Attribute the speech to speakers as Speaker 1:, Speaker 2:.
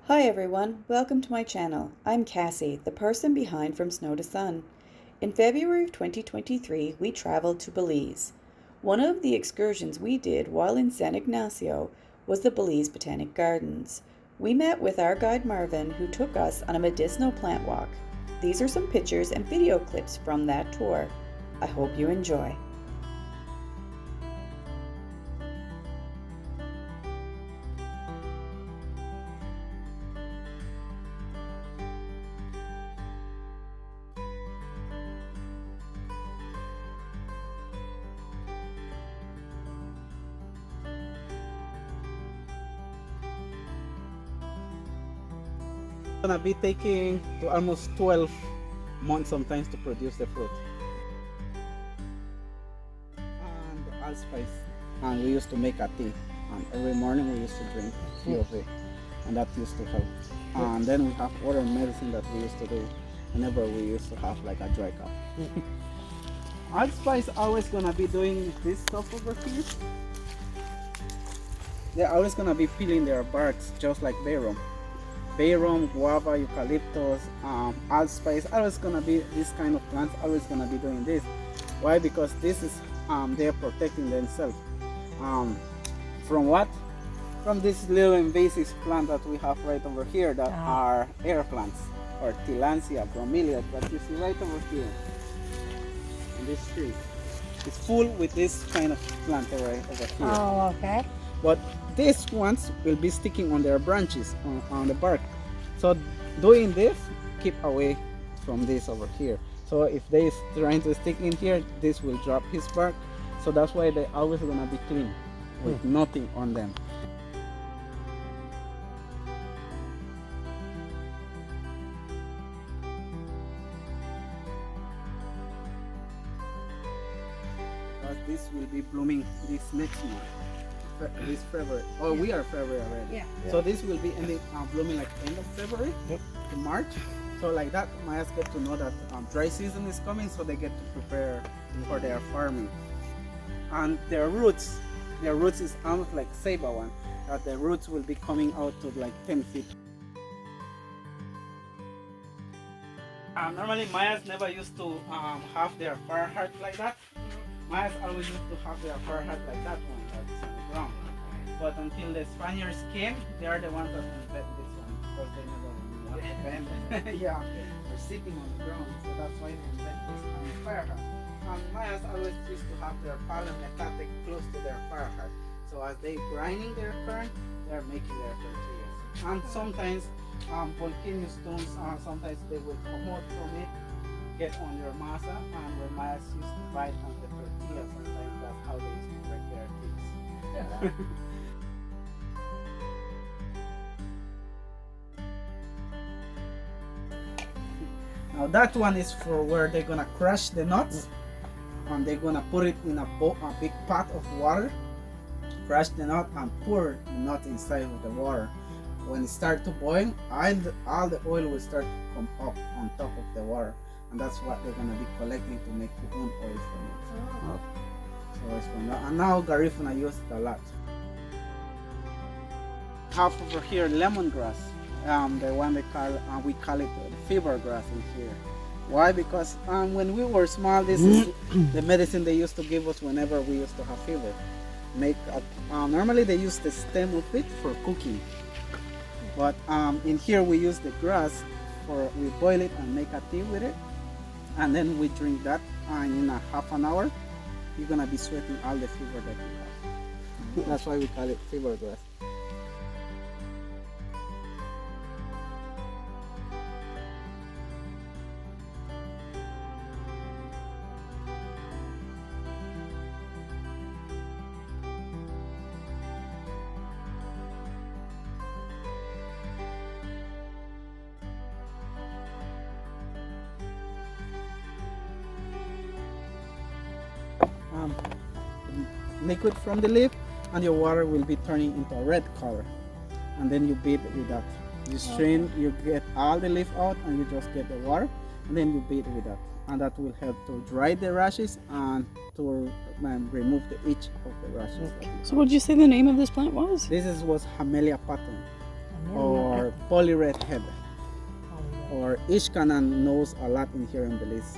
Speaker 1: Hi everyone, welcome to my channel. I'm Cassie, the person behind From Snow to Sun. In February of 2023, we traveled to Belize. One of the excursions we did while in San Ignacio was the Belize Botanic Gardens. We met with our guide Marvin, who took us on a medicinal plant walk. These are some pictures and video clips from that tour. I hope you enjoy.
Speaker 2: Gonna be taking to almost 12 months sometimes to produce the fruit. And allspice, and we used to make a tea, and every morning we used to drink a few of it, and that used to help. And then we have other medicine that we used to do whenever we used to have like a dry cough. Allspice always gonna be doing this stuff over here. They're always gonna be peeling their barks just like bayrum, guava, eucalyptus, allspice. Always gonna be this kind of plants. Always gonna be doing this. Why? Because this is they're protecting themselves from what? From this little invasive plant that we have right over here that are air plants, or Tillandsia, bromelia, that you see right over here in this tree. It's full with this kind of plant right over here.
Speaker 3: Oh, okay.
Speaker 2: But these ones will be sticking on their branches on the bark. So doing this, keep away from this over here. So if they trying to stick in here, this will drop his bark. So that's why they're always gonna be clean with nothing on them. But this will be blooming this next month. This February. Oh, we are February already.
Speaker 3: Yeah.
Speaker 2: So this will be ending blooming like end of February to March. So like that, Mayas get to know that dry season is coming, so they get to prepare for their farming. And their roots is almost like Ceiba one. That the roots will be coming out to like 10 feet. Normally Mayas never used to have their fire heart like that. Mayas always used to have their fire heart like that one. Ground. But until the Spaniards came, they are the ones that invented this one, because they never want to bend. Yeah, they're sitting on the ground, so that's why they invented this kind of fire heart. And Mayas always used to have their palo metate close to their fire heart. So as they grinding their corn, they're making their tortillas. And sometimes volcano stones, sometimes they will come out from it, get on your masa, and when Mayas used to bite on the tortilla, sometimes that's how they used to break their teeth. Now that one is for where they're gonna crush the nuts, and they're gonna put it in a big pot of water, crush the nut and pour the nut inside of the water. When it starts to boil, all the oil will start to come up on top of the water, and that's what they're gonna be collecting to make their own oil from it. So it's from that. And now Garifuna use it a lot. Have over here lemongrass, the one they call we call it the fever grass in here. Why? Because when we were small, this is the medicine they used to give us whenever we used to have fever. Normally they use the stem of it for cooking, but in here we use the grass we boil it and make a tea with it, and then we drink that, and in a half an hour you're gonna be sweating all the fever that you have. That's why we call it fever grass. Liquid from the leaf, and your water will be turning into a red color, and then you beat with that. You strain, you get all the leaf out, and you just get the water, and then you beat with that, and that will help to dry the rashes and to remove the itch of the rashes.
Speaker 1: So what did you say the name of this plant was?
Speaker 2: This was Hamelia pattern. or poly redhead, or Ishkanan knows a lot in here in Belize.